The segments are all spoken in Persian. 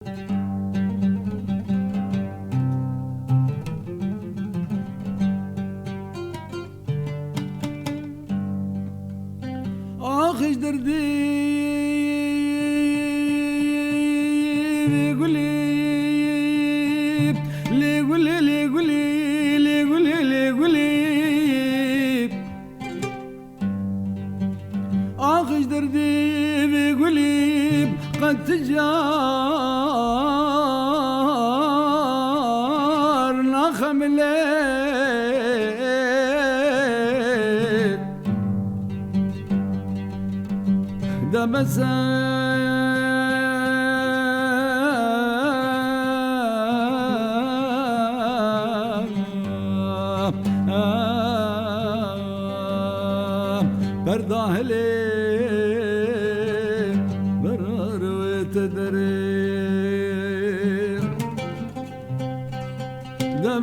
آخش دردی گلی لی گلی لی گلی لی گلی لی گلی آخش دردی گلی قد تجار نخم ده برداهلي برار وتدري ده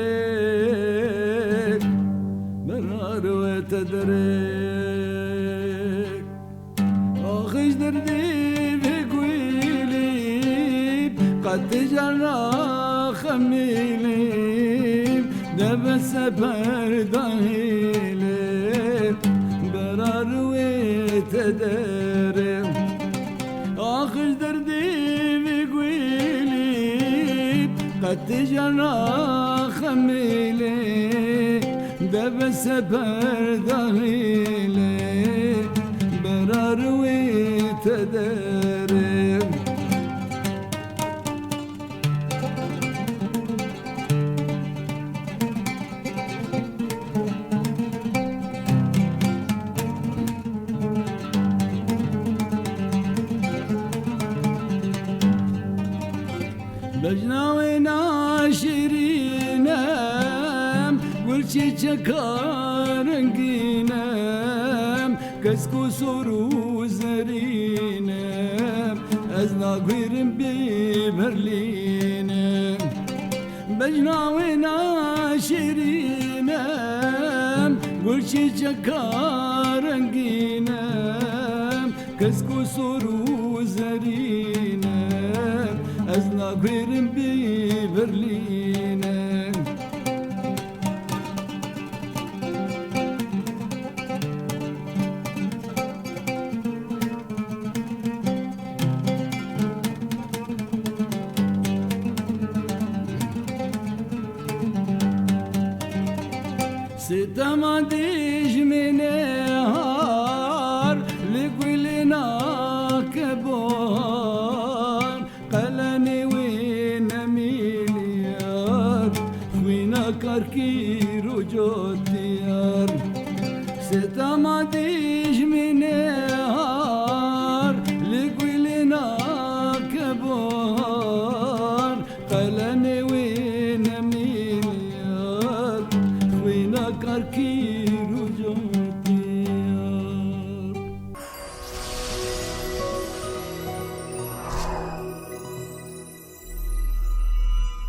برداهلك برار وتدرك آخش دردي بقويلي قد تجرى خميلي دبس برداهلك برار وتدرك آخش دردي بقويلي قد تجرى خميلي دبس برداهلي برار وتدري بجناوي ناشرينم قلشي شكارنقينم كسكو سورو زرينم أزنا قيرم ببرلينم بجناوي ناشرينم قلشي شكارنقينم كسكو سورو زرينم أزنا قيرم ببرلينم ستما ديج من نهار لقلنا كبار قلني وين مليار وينا كاركي رجوتيار ستما ديج من نهار لقلنا كبار قلني وين مليار وينا كاركي رجوتيار